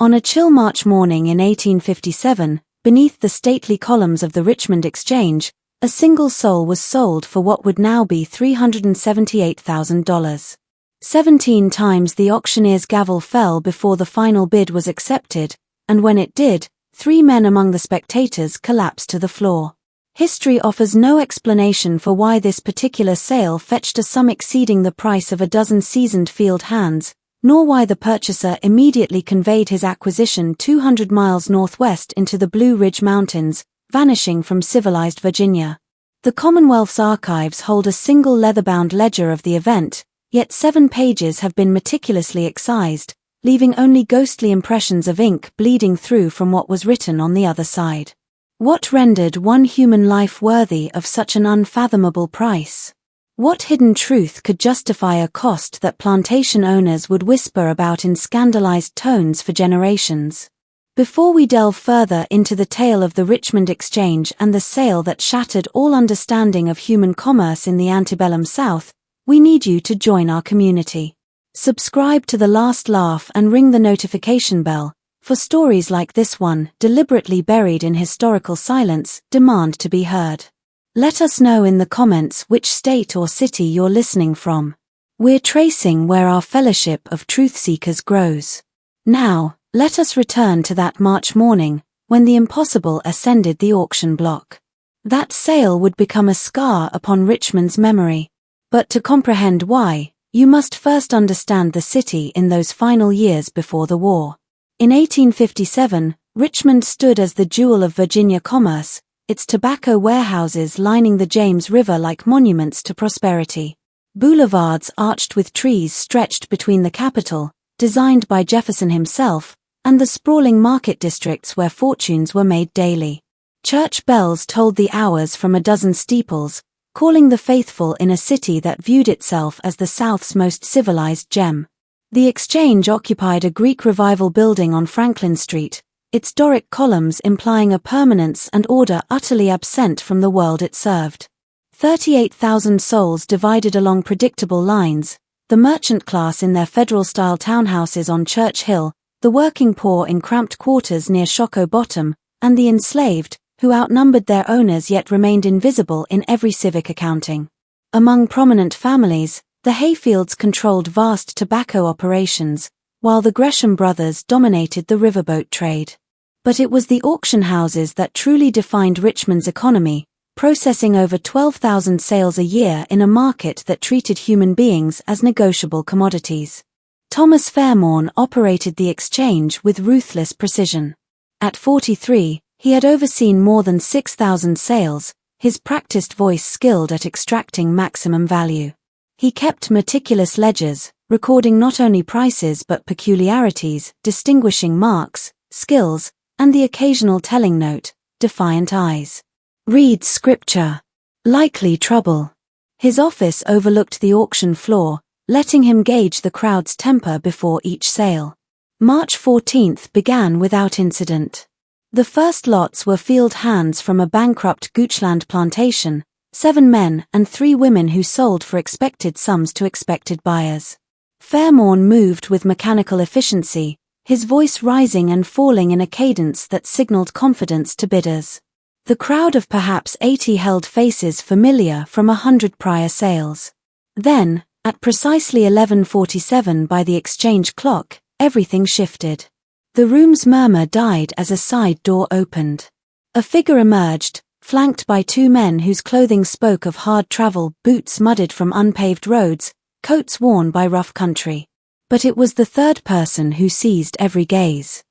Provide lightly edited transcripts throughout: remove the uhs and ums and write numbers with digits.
On a chill March morning in 1857, beneath the stately columns of the Richmond Exchange, a single soul was sold for what would now be $378,000. 17 times the auctioneer's gavel fell before the final bid was accepted, and when it did, 3 men among the spectators collapsed to the floor. History offers no explanation for why this particular sale fetched a sum exceeding the price of a dozen seasoned field hands, nor why the purchaser immediately conveyed his acquisition 200 miles northwest into the Blue Ridge Mountains, vanishing from civilized Virginia. The Commonwealth's archives hold a single leather-bound ledger of the event, yet 7 pages have been meticulously excised, leaving only ghostly impressions of ink bleeding through from what was written on the other side. What rendered one human life worthy of such an unfathomable price? What hidden truth could justify a cost that plantation owners would whisper about in scandalized tones for generations? Before we delve further into the tale of the Richmond Exchange and the sale that shattered all understanding of human commerce in the antebellum South, we need you to join our community. Subscribe to The Last Laugh and ring the notification bell, for stories like this one, deliberately buried in historical silence, demand to be heard. Let us know in the comments which state or city you're listening from. We're tracing where our fellowship of truth-seekers grows. Now, let us return to that March morning, when the impossible ascended the auction block. That sale would become a scar upon Richmond's memory. But to comprehend why, you must first understand the city in those final years before the war. In 1857, Richmond stood as the jewel of Virginia commerce, its tobacco warehouses lining the James River like monuments to prosperity. Boulevards arched with trees stretched between the capital, designed by Jefferson himself, and the sprawling market districts where fortunes were made daily. Church bells tolled the hours from a dozen steeples, calling the faithful in a city that viewed itself as the South's most civilized gem. The Exchange occupied a Greek Revival building on Franklin Street, its Doric columns implying a permanence and order utterly absent from the world it served. 38,000 souls divided along predictable lines, the merchant class in their federal-style townhouses on Church Hill, the working poor in cramped quarters near Shockoe Bottom, and the enslaved, who outnumbered their owners yet remained invisible in every civic accounting. Among prominent families, the Hayfields controlled vast tobacco operations, while the Gresham brothers dominated the riverboat trade. But it was the auction houses that truly defined Richmond's economy, processing over 12,000 sales a year in a market that treated human beings as negotiable commodities. Thomas Fairmorn operated the Exchange with ruthless precision. At 43, he had overseen more than 6,000 sales, his practiced voice skilled at extracting maximum value. He kept meticulous ledgers, recording not only prices but peculiarities, distinguishing marks, skills, and the occasional telling note, defiant eyes. Read scripture. Likely trouble. His office overlooked the auction floor, letting him gauge the crowd's temper before each sale. March 14th began without incident. The first lots were field hands from a bankrupt Goochland plantation, 7 men and 3 women who sold for expected sums to expected buyers. Fairmorn moved with mechanical efficiency, his voice rising and falling in a cadence that signaled confidence to bidders. The crowd of perhaps 80 held faces familiar from 100 prior sales. Then, at precisely 11:47 by the Exchange clock, everything shifted. The room's murmur died as a side door opened. A figure emerged, flanked by 2 men whose clothing spoke of hard travel, boots muddied from unpaved roads, coats worn by rough country. But it was the third person who seized every gaze.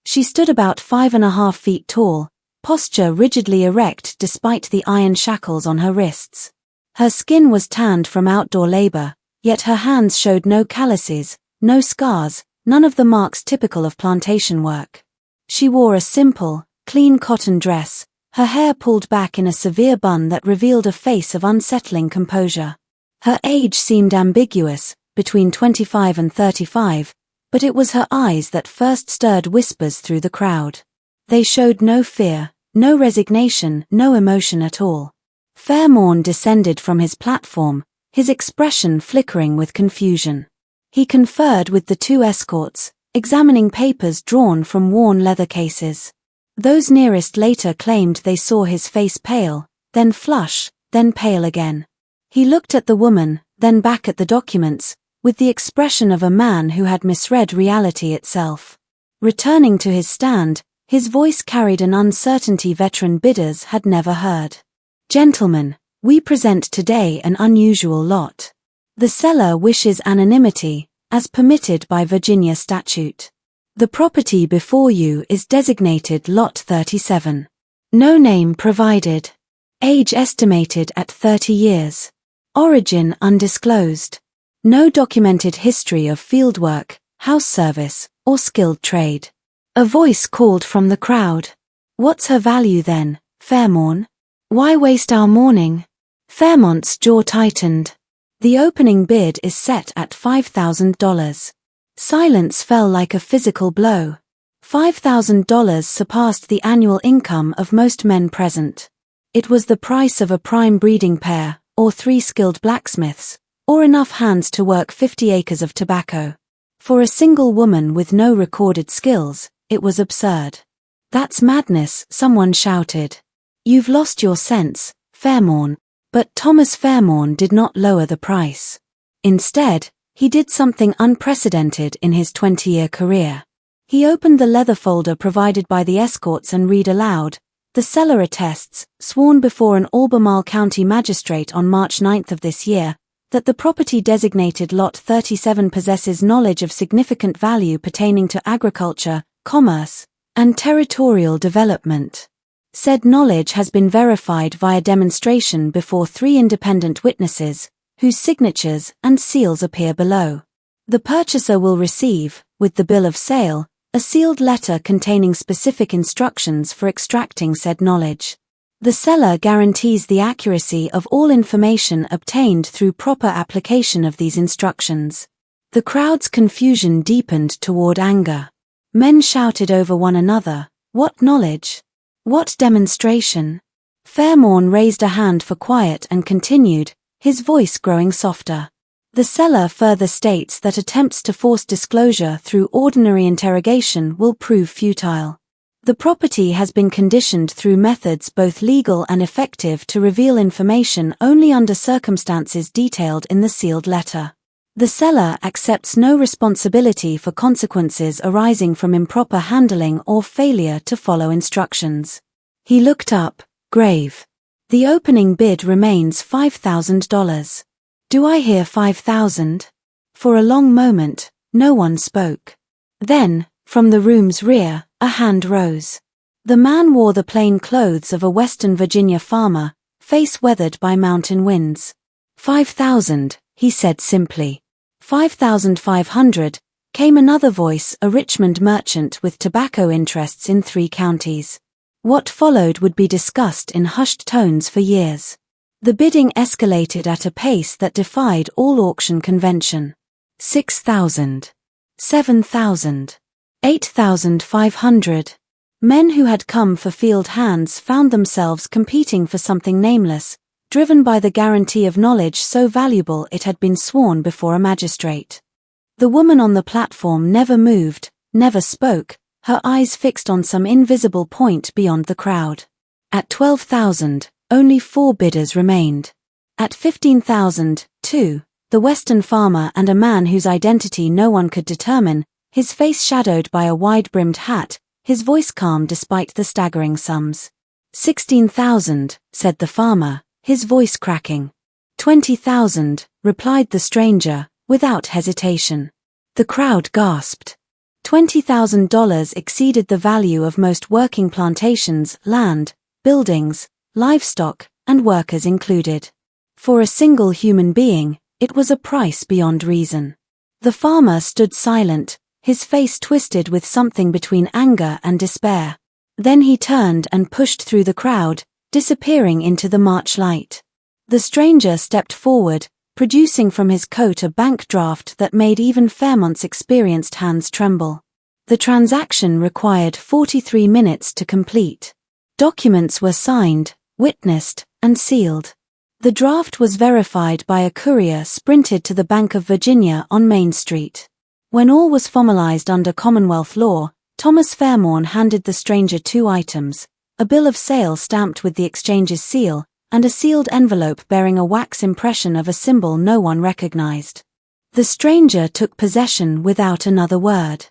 She stood about 5.5 feet tall, posture rigidly erect despite the iron shackles on her wrists. Her skin was tanned from outdoor labor, yet her hands showed no calluses, no scars, none of the marks typical of plantation work. She wore a simple, clean cotton dress, her hair pulled back in a severe bun that revealed a face of unsettling composure. Her age seemed ambiguous, between 25 and 35, but it was her eyes that first stirred whispers through the crowd. They showed no fear, no resignation, no emotion at all. Fairmorn descended from his platform, his expression flickering with confusion. He conferred with the 2 escorts, examining papers drawn from worn leather cases. Those nearest later claimed they saw his face pale, then flush, then pale again. He looked at the woman, then back at the documents, with the expression of a man who had misread reality itself. Returning to his stand, his voice carried an uncertainty veteran bidders had never heard. "Gentlemen, we present today an unusual lot. The seller wishes anonymity, as permitted by Virginia statute. The property before you is designated Lot 37. No name provided. Age estimated at 30 years. Origin undisclosed. No documented history of fieldwork, house service, or skilled trade." A voice called from the crowd. "What's her value then, Fairmorn? Why waste our morning?" Fairmont's jaw tightened. The opening bid is set at $5,000. Silence fell like a physical blow. $5,000 surpassed the annual income of most men present. It was the price of a prime breeding pair, or 3 skilled blacksmiths, or enough hands to work 50 acres of tobacco. For a single woman with no recorded skills, it was absurd. "That's madness," someone shouted. "You've lost your sense, Fairmorn." But Thomas Fairmorn did not lower the price. Instead, he did something unprecedented in his 20-year career. He opened the leather folder provided by the escorts and read aloud, "The seller attests, sworn before an Albemarle County magistrate on March 9th of this year, that the property designated Lot 37 possesses knowledge of significant value pertaining to agriculture, commerce, and territorial development. Said knowledge has been verified via demonstration before 3 independent witnesses, whose signatures and seals appear below. The purchaser will receive, with the bill of sale, a sealed letter containing specific instructions for extracting said knowledge. The seller guarantees the accuracy of all information obtained through proper application of these instructions." The crowd's confusion deepened toward anger. Men shouted over one another, "What knowledge? What demonstration?" Fairmorn raised a hand for quiet and continued, his voice growing softer. "The seller further states that attempts to force disclosure through ordinary interrogation will prove futile. The property has been conditioned through methods both legal and effective to reveal information only under circumstances detailed in the sealed letter. The seller accepts no responsibility for consequences arising from improper handling or failure to follow instructions." He looked up, grave. "The opening bid remains $5,000. Do I hear 5,000? For a long moment, no one spoke. Then, from the room's rear, a hand rose. The man wore the plain clothes of a Western Virginia farmer, face weathered by mountain winds. 5,000, he said simply. 5,500, came another voice, a Richmond merchant with tobacco interests in 3 counties. What followed would be discussed in hushed tones for years. The bidding escalated at a pace that defied all auction convention. 6,000. 7,000. 8,500. Men who had come for field hands found themselves competing for something nameless, driven by the guarantee of knowledge so valuable it had been sworn before a magistrate. The woman on the platform never moved, never spoke, her eyes fixed on some invisible point beyond the crowd. At 12,000, only 4 bidders remained. At 15,000, 2, the Western farmer and a man whose identity no one could determine, his face shadowed by a wide-brimmed hat, his voice calm despite the staggering sums. 16,000, said the farmer, his voice cracking. 20,000, replied the stranger, without hesitation. The crowd gasped. $20,000 exceeded the value of most working plantations, land, buildings, livestock, and workers included. For a single human being, it was a price beyond reason. The farmer stood silent, his face twisted with something between anger and despair. Then he turned and pushed through the crowd, disappearing into the March light. The stranger stepped forward, producing from his coat a bank draft that made even Fairmont's experienced hands tremble. The transaction required 43 minutes to complete. Documents were signed, witnessed, and sealed. The draft was verified by a courier sprinted to the Bank of Virginia on Main Street. When all was formalized under Commonwealth law, Thomas Fairmorn handed the stranger 2 items, a bill of sale stamped with the exchange's seal, and a sealed envelope bearing a wax impression of a symbol no one recognized. The stranger took possession without another word.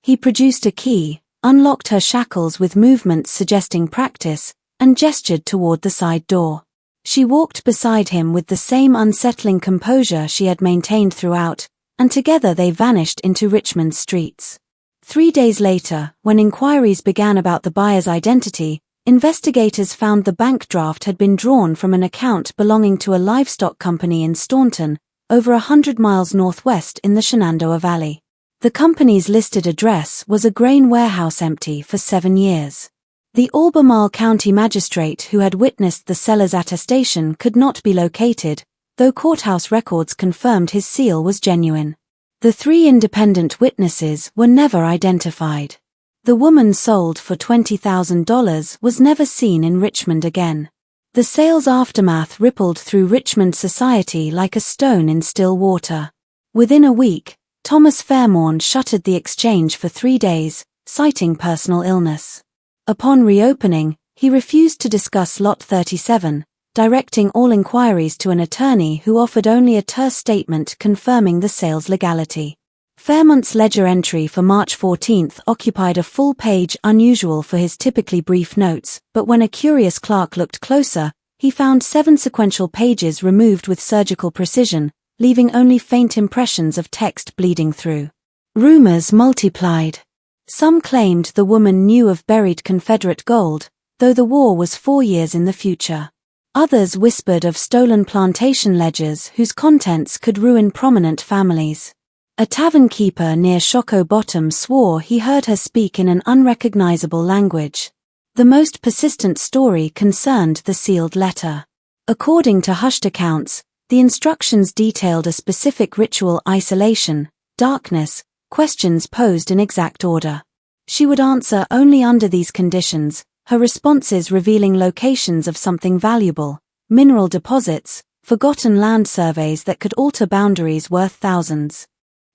He produced a key, unlocked her shackles with movements suggesting practice, and gestured toward the side door. She walked beside him with the same unsettling composure she had maintained throughout, and together they vanished into Richmond's streets. 3 days later, when inquiries began about the buyer's identity, investigators found the bank draft had been drawn from an account belonging to a livestock company in Staunton, over 100 miles northwest in the Shenandoah Valley. The company's listed address was a grain warehouse empty for 7 years. The Albemarle County magistrate who had witnessed the seller's attestation could not be located, though courthouse records confirmed his seal was genuine. The 3 independent witnesses were never identified. The woman sold for $20,000 was never seen in Richmond again. The sale's aftermath rippled through Richmond society like a stone in still water. Within a week, Thomas Fairmorn shuttered the exchange for 3 days, citing personal illness. Upon reopening, he refused to discuss Lot 37, directing all inquiries to an attorney who offered only a terse statement confirming the sale's legality. Fairmont's ledger entry for March 14 occupied a full page, unusual for his typically brief notes, but when a curious clerk looked closer, he found 7 sequential pages removed with surgical precision, leaving only faint impressions of text bleeding through. Rumors multiplied. Some claimed the woman knew of buried Confederate gold, though the war was 4 years in the future. Others whispered of stolen plantation ledgers whose contents could ruin prominent families. A tavern keeper near Shockoe Bottom swore he heard her speak in an unrecognizable language. The most persistent story concerned the sealed letter. According to hushed accounts, the instructions detailed a specific ritual: isolation, darkness, questions posed in exact order. She would answer only under these conditions, her responses revealing locations of something valuable, mineral deposits, forgotten land surveys that could alter boundaries worth thousands.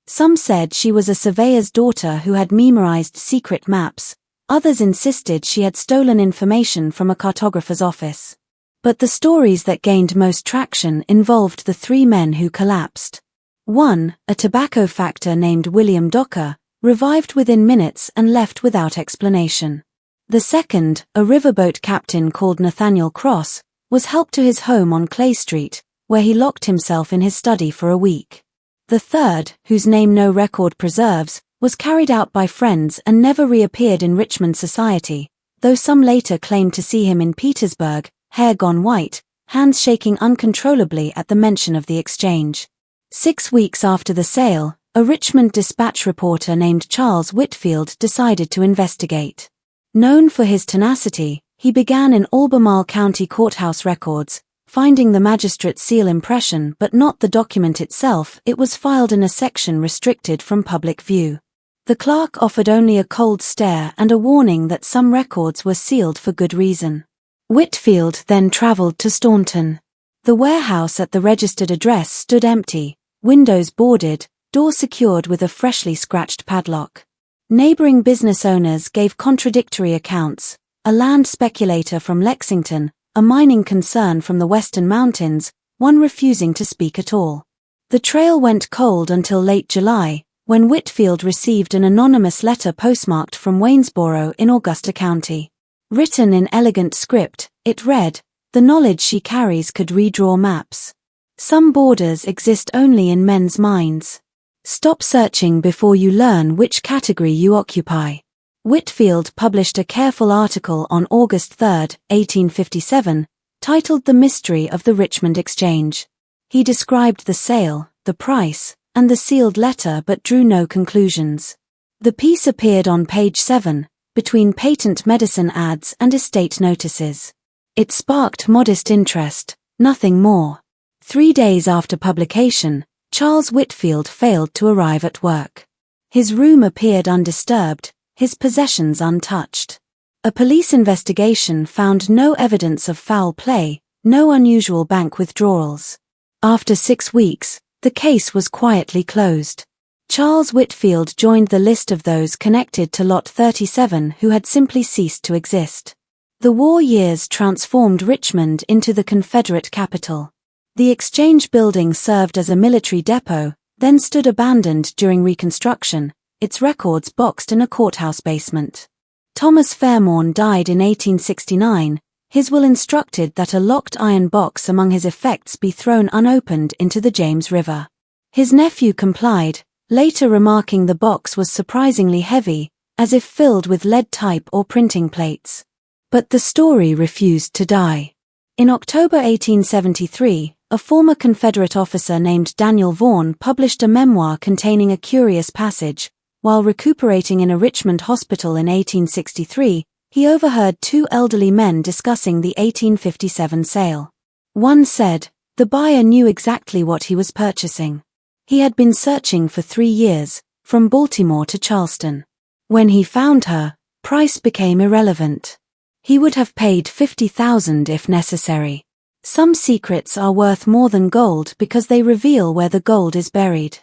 Some said she was a surveyor's daughter who had memorized secret maps, others insisted she had stolen information from a cartographer's office. But the stories that gained most traction involved the 3 men who collapsed. One, a tobacco factor named William Docker, revived within minutes and left without explanation. The second, a riverboat captain called Nathaniel Cross, was helped to his home on Clay Street, where he locked himself in his study for a week. The third, whose name no record preserves, was carried out by friends and never reappeared in Richmond society, though some later claimed to see him in Petersburg, hair gone white, hands shaking uncontrollably at the mention of the exchange. 6 weeks after the sale, a Richmond Dispatch reporter named Charles Whitfield decided to investigate. Known for his tenacity, he began in Albemarle County courthouse records, finding the magistrate's seal impression but not the document itself. It was filed in a section restricted from public view. The clerk offered only a cold stare and a warning that some records were sealed for good reason. Whitfield then traveled to Staunton. The warehouse at the registered address stood empty, windows boarded, door secured with a freshly scratched padlock. Neighboring business owners gave contradictory accounts: a land speculator from Lexington, a mining concern from the Western Mountains, one refusing to speak at all. The trail went cold until late July, when Whitfield received an anonymous letter postmarked from Waynesboro in Augusta County. Written in elegant script, it read, "The knowledge she carries could redraw maps. Some borders exist only in men's minds. Stop searching before you learn which category you occupy." Whitfield published a careful article on August 3, 1857, titled "The Mystery of the Richmond Exchange." He described the sale, the price, and the sealed letter but drew no conclusions. The piece appeared on page 7, between patent medicine ads and estate notices. It sparked modest interest, nothing more. 3 days after publication, Charles Whitfield failed to arrive at work. His room appeared undisturbed, his possessions untouched. A police investigation found no evidence of foul play, no unusual bank withdrawals. After 6 weeks, the case was quietly closed. Charles Whitfield joined the list of those connected to Lot 37 who had simply ceased to exist. The war years transformed Richmond into the Confederate capital. The Exchange building served as a military depot, then stood abandoned during Reconstruction, its records boxed in a courthouse basement. Thomas Fairmorn died in 1869. His will instructed that a locked iron box among his effects be thrown unopened into the James River. His nephew complied, later remarking the box was surprisingly heavy, as if filled with lead type or printing plates. But the story refused to die. In October 1873, a former Confederate officer named Daniel Vaughan published a memoir containing a curious passage. While recuperating in a Richmond hospital in 1863, he overheard two elderly men discussing the 1857 sale. One said, the buyer knew exactly what he was purchasing. He had been searching for 3 years, from Baltimore to Charleston. When he found her, price became irrelevant. He would have paid $50,000 if necessary. Some secrets are worth more than gold because they reveal where the gold is buried.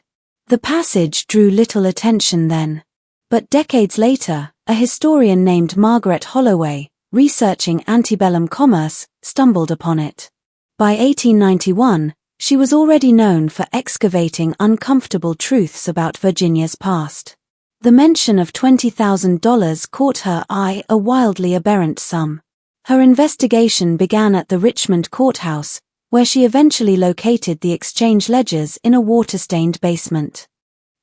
The passage drew little attention then. But decades later, a historian named Margaret Holloway, researching antebellum commerce, stumbled upon it. By 1891, she was already known for excavating uncomfortable truths about Virginia's past. The mention of $20,000 caught her eye, a wildly aberrant sum. Her investigation began at the Richmond courthouse, where she eventually located the Exchange ledgers in a water-stained basement.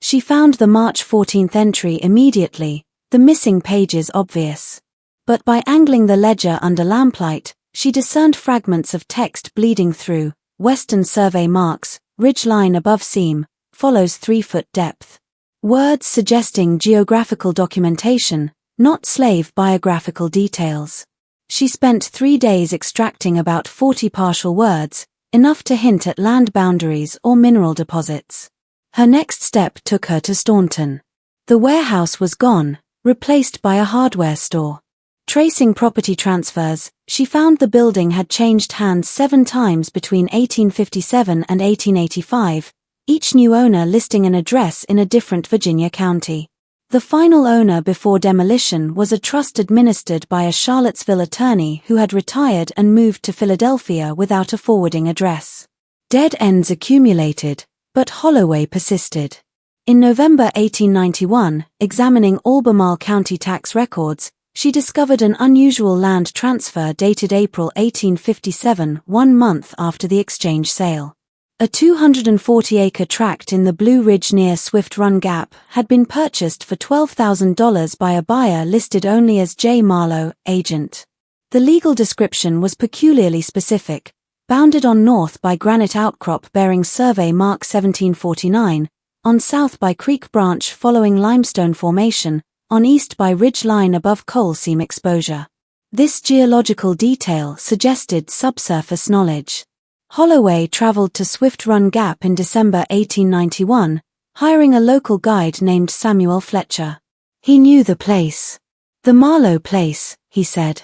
She found the March 14 entry immediately, the missing pages obvious. But by angling the ledger under lamplight, she discerned fragments of text bleeding through. Western survey marks, ridge line above seam, follows 3-foot depth. Words suggesting geographical documentation, not slave biographical details. She spent 3 days extracting about 40 partial words, enough to hint at land boundaries or mineral deposits. Her next step took her to Staunton. The warehouse was gone, replaced by a hardware store. Tracing property transfers, she found the building had changed hands 7 times between 1857 and 1885, each new owner listing an address in a different Virginia county. The final owner before demolition was a trust administered by a Charlottesville attorney who had retired and moved to Philadelphia without a forwarding address. Dead ends accumulated, but Holloway persisted. In November 1891, examining Albemarle County tax records, she discovered an unusual land transfer dated April 1857, 1 month after the Exchange sale. A 240-acre tract in the Blue Ridge near Swift Run Gap had been purchased for $12,000 by a buyer listed only as J. Marlowe, agent. The legal description was peculiarly specific, bounded on north by granite outcrop bearing survey mark 1749, on south by creek branch following limestone formation, on east by ridge line above coal seam exposure. This geological detail suggested subsurface knowledge. Holloway traveled to Swift Run Gap in December 1891, hiring a local guide named Samuel Fletcher. He knew the place. The Marlowe place, he said.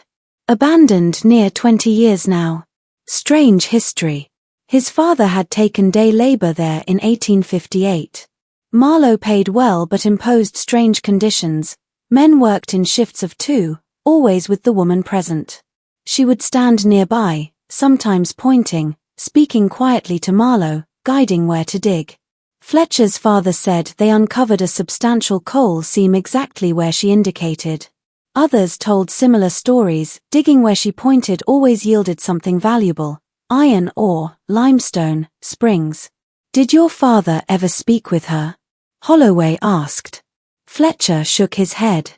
Abandoned near 20 years now. Strange history. His father had taken day labor there in 1858. Marlowe paid well but imposed strange conditions. Men worked in shifts of 2, always with the woman present. She would stand nearby, sometimes pointing, speaking quietly to Marlowe, guiding where to dig. Fletcher's father said they uncovered a substantial coal seam exactly where she indicated. Others told similar stories, digging where she pointed always yielded something valuable: iron ore, limestone, springs. Did your father ever speak with her? Holloway asked. Fletcher shook his head.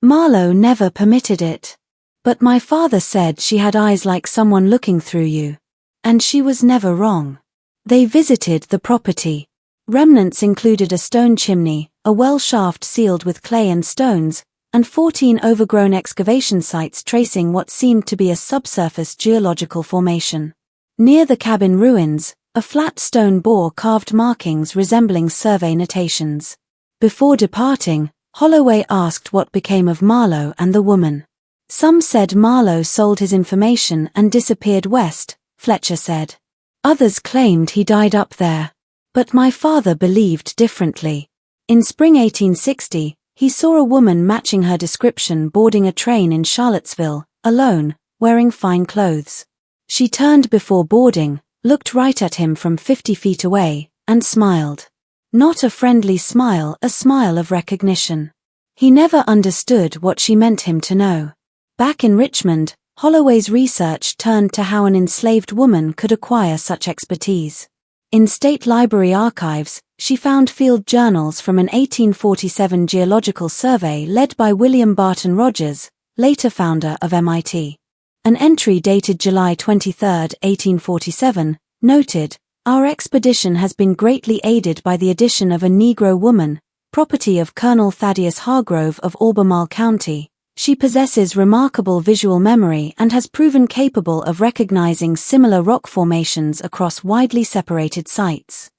Marlowe never permitted it. But my father said she had eyes like someone looking through you. And she was never wrong. They visited the property. Remnants included a stone chimney, a well shaft sealed with clay and stones, and 14 overgrown excavation sites tracing what seemed to be a subsurface geological formation. Near the cabin ruins, a flat stone bore carved markings resembling survey notations. Before departing, Holloway asked what became of Marlowe and the woman. Some said Marlowe sold his information and disappeared west, Fletcher said. Others claimed he died up there. But my father believed differently. In spring 1860, he saw a woman matching her description boarding a train in Charlottesville, alone, wearing fine clothes. She turned before boarding, looked right at him from 50 feet away, and smiled. Not a friendly smile, a smile of recognition. He never understood what she meant him to know. Back in Richmond, Holloway's research turned to how an enslaved woman could acquire such expertise. In State Library archives, she found field journals from an 1847 geological survey led by William Barton Rogers, later founder of MIT. An entry dated July 23, 1847, noted, "Our expedition has been greatly aided by the addition of a Negro woman, property of Colonel Thaddeus Hargrove of Albemarle County. She possesses remarkable visual memory and has proven capable of recognizing similar rock formations across widely separated sites."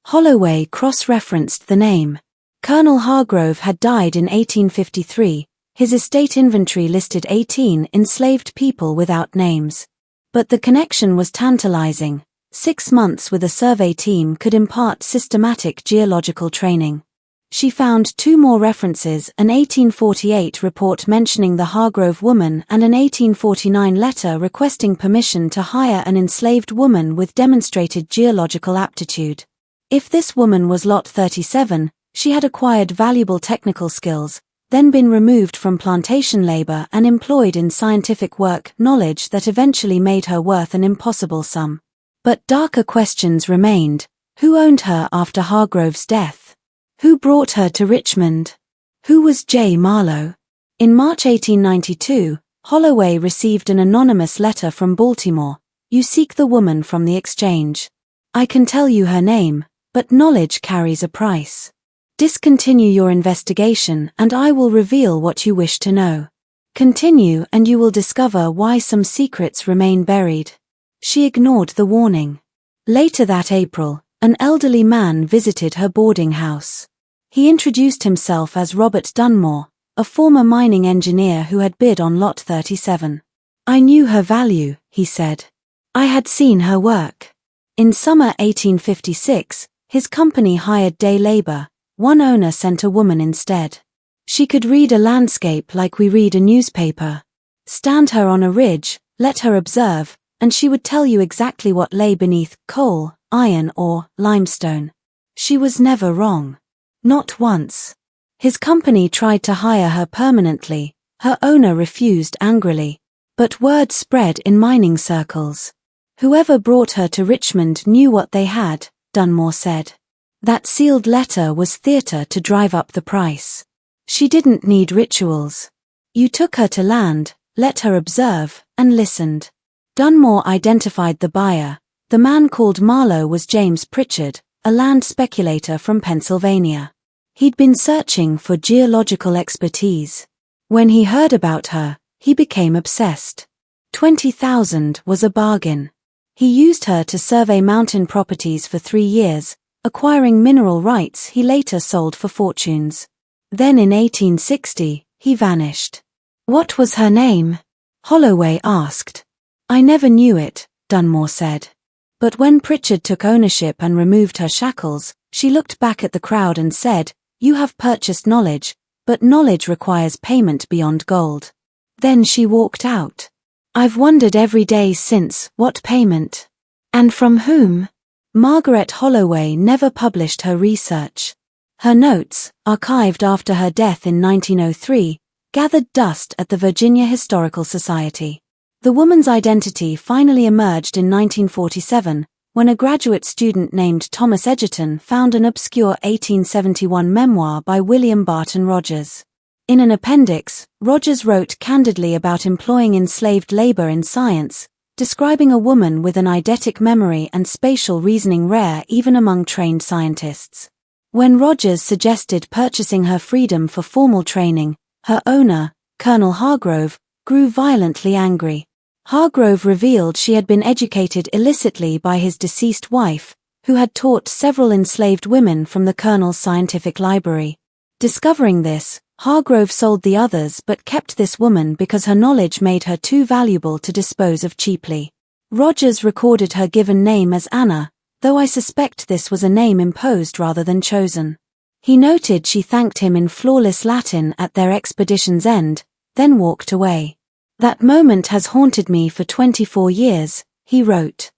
Holloway cross-referenced the name. Colonel Hargrove had died in 1853. His estate inventory listed 18 enslaved people without names. But the connection was tantalizing. 6 months with a survey team could impart systematic geological training. She found 2 more references, an 1848 report mentioning the Hargrove woman and an 1849 letter requesting permission to hire an enslaved woman with demonstrated geological aptitude. If this woman was Lot 37, she had acquired valuable technical skills, then been removed from plantation labor and employed in scientific work, knowledge that eventually made her worth an impossible sum. But darker questions remained. Who owned her after Hargrove's death? Who brought her to Richmond? Who was J. Marlowe? In March 1892, Holloway received an anonymous letter from Baltimore. "You seek the woman from the Exchange. I can tell you her name, but knowledge carries a price. Discontinue your investigation and I will reveal what you wish to know. Continue and you will discover why some secrets remain buried." She ignored the warning. Later that April, an elderly man visited her boarding house. He introduced himself as Robert Dunmore, a former mining engineer who had bid on Lot 37. "I knew her value," he said. "I had seen her work." In summer 1856, his company hired day labor. One owner sent a woman instead. She could read a landscape like we read a newspaper. Stand her on a ridge, let her observe, and she would tell you exactly what lay beneath coal, iron or limestone. She was never wrong. Not once. His company tried to hire her permanently. Her owner refused angrily. But word spread in mining circles. Whoever brought her to Richmond knew what they had, Dunmore said. That sealed letter was theater to drive up the price. She didn't need rituals. You took her to land, let her observe, and listened. Dunmore identified the buyer. The man called Marlowe was James Pritchard, a land speculator from Pennsylvania. He'd been searching for geological expertise. When he heard about her, he became obsessed. 20,000 was a bargain. He used her to survey mountain properties for 3 years, acquiring mineral rights he later sold for fortunes. Then in 1860, he vanished. "What was her name?" Holloway asked. "I never knew it," Dunmore said. But when Pritchard took ownership and removed her shackles, she looked back at the crowd and said, "You have purchased knowledge, but knowledge requires payment beyond gold." Then she walked out. "I've wondered every day since, what payment? And from whom?" Margaret Holloway never published her research. Her notes, archived after her death in 1903, gathered dust at the Virginia Historical Society. The woman's identity finally emerged in 1947, when a graduate student named Thomas Egerton found an obscure 1871 memoir by William Barton Rogers. In an appendix, Rogers wrote candidly about employing enslaved labor in science, describing a woman with an eidetic memory and spatial reasoning rare even among trained scientists. When Rogers suggested purchasing her freedom for formal training, her owner, Colonel Hargrove, grew violently angry. Hargrove revealed she had been educated illicitly by his deceased wife, who had taught several enslaved women from the Colonel's scientific library. Discovering this, Hargrove sold the others but kept this woman because her knowledge made her too valuable to dispose of cheaply. Rogers recorded her given name as Anna, though I suspect this was a name imposed rather than chosen. He noted she thanked him in flawless Latin at their expedition's end, then walked away. "That moment has haunted me for 24 years, he wrote.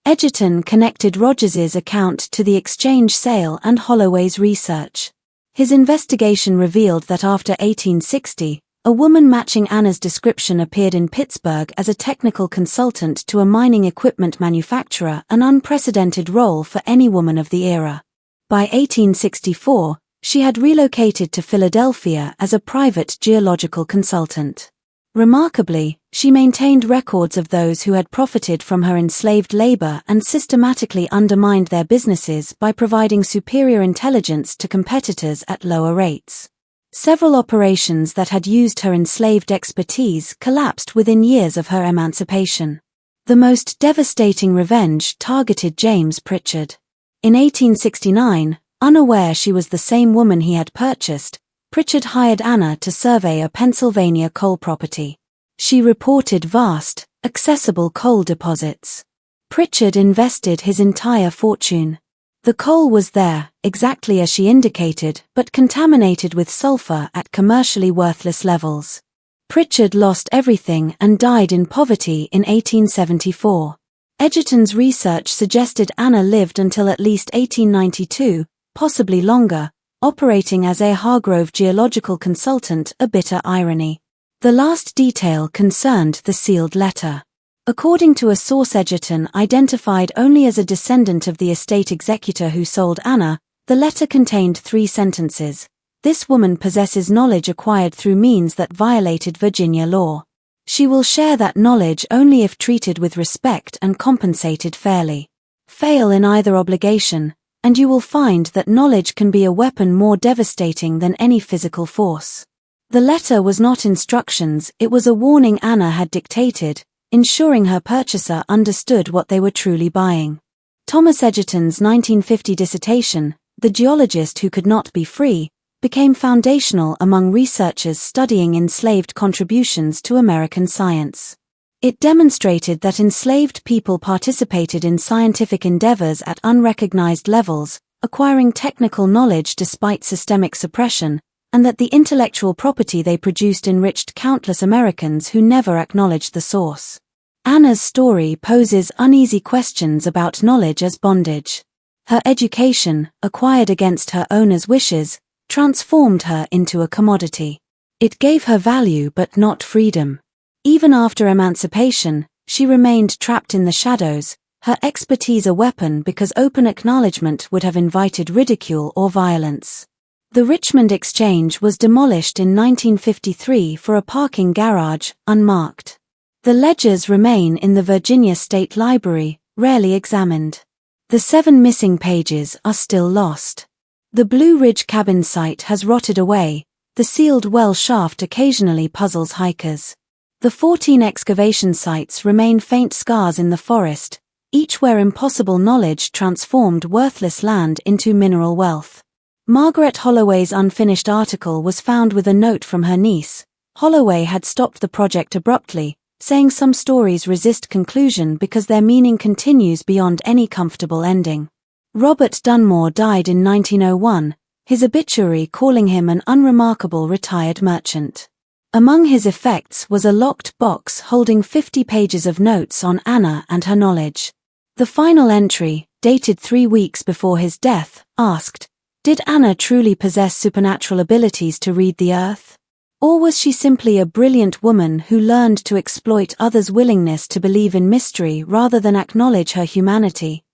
Egerton connected Rogers's account to the Exchange sale and Holloway's research. His investigation revealed that after 1860, a woman matching Anna's description appeared in Pittsburgh as a technical consultant to a mining equipment manufacturer, an unprecedented role for any woman of the era. By 1864, she had relocated to Philadelphia as a private geological consultant. Remarkably, she maintained records of those who had profited from her enslaved labor and systematically undermined their businesses by providing superior intelligence to competitors at lower rates. Several operations that had used her enslaved expertise collapsed within years of her emancipation. The most devastating revenge targeted James Pritchard. In 1869, unaware she was the same woman he had purchased, Pritchard hired Anna to survey a Pennsylvania coal property. She reported vast, accessible coal deposits. Pritchard invested his entire fortune. The coal was there, exactly as she indicated, but contaminated with sulfur at commercially worthless levels. Pritchard lost everything and died in poverty in 1874. Egerton's research suggested Anna lived until at least 1892, possibly longer, operating as a Hargrove geological consultant, a bitter irony. The last detail concerned the sealed letter. According to a source Egerton identified only as a descendant of the estate executor who sold Anna, the letter contained 3 sentences. "This woman possesses knowledge acquired through means that violated Virginia law. She will share that knowledge only if treated with respect and compensated fairly. Fail in either obligation, and you will find that knowledge can be a weapon more devastating than any physical force." The letter was not instructions, it was a warning Anna had dictated, ensuring her purchaser understood what they were truly buying. Thomas Egerton's 1950 dissertation, "The Geologist Who Could Not Be Free," became foundational among researchers studying enslaved contributions to American science. It demonstrated that enslaved people participated in scientific endeavors at unrecognized levels, acquiring technical knowledge despite systemic suppression, and that the intellectual property they produced enriched countless Americans who never acknowledged the source. Anna's story poses uneasy questions about knowledge as bondage. Her education, acquired against her owner's wishes, transformed her into a commodity. It gave her value but not freedom. Even after emancipation, she remained trapped in the shadows, her expertise a weapon because open acknowledgement would have invited ridicule or violence. The Richmond Exchange was demolished in 1953 for a parking garage, unmarked. The ledgers remain in the Virginia State Library, rarely examined. The 7 missing pages are still lost. The Blue Ridge Cabin site has rotted away, the sealed well shaft occasionally puzzles hikers. The 14 excavation sites remain faint scars in the forest, each where impossible knowledge transformed worthless land into mineral wealth. Margaret Holloway's unfinished article was found with a note from her niece. Holloway had stopped the project abruptly, saying some stories resist conclusion because their meaning continues beyond any comfortable ending. Robert Dunmore died in 1901, his obituary calling him an unremarkable retired merchant. Among his effects was a locked box holding 50 pages of notes on Anna and her knowledge. The final entry, dated 3 weeks before his death, asked, "Did Anna truly possess supernatural abilities to read the earth? Or was she simply a brilliant woman who learned to exploit others' willingness to believe in mystery rather than acknowledge her humanity?"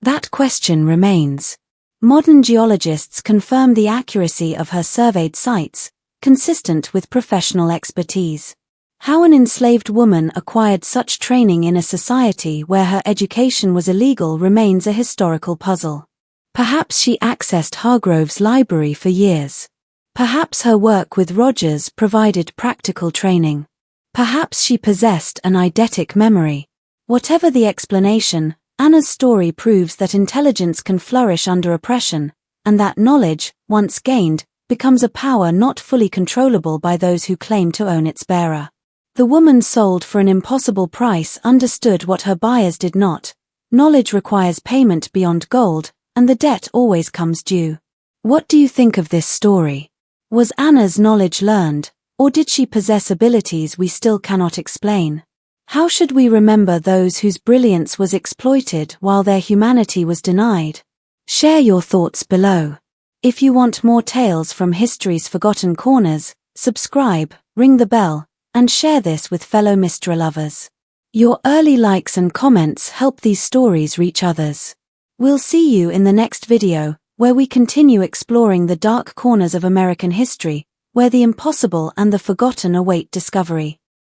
That question remains. Modern geologists confirm the accuracy of her surveyed sites, consistent with professional expertise. How an enslaved woman acquired such training in a society where her education was illegal remains a historical puzzle. Perhaps she accessed Hargrove's library for years. Perhaps her work with Rogers provided practical training. Perhaps she possessed an eidetic memory. Whatever the explanation, Anna's story proves that intelligence can flourish under oppression, and that knowledge, once gained, becomes a power not fully controllable by those who claim to own its bearer. The woman sold for an impossible price understood what her buyers did not. Knowledge requires payment beyond gold, and the debt always comes due. What do you think of this story? Was Anna's knowledge learned, or did she possess abilities we still cannot explain? How should we remember those whose brilliance was exploited while their humanity was denied? Share your thoughts below. If you want more tales from history's forgotten corners, subscribe, ring the bell, and share this with fellow mystery lovers. Your early likes and comments help these stories reach others. We'll see you in the next video, where we continue exploring the dark corners of American history, where the impossible and the forgotten await discovery.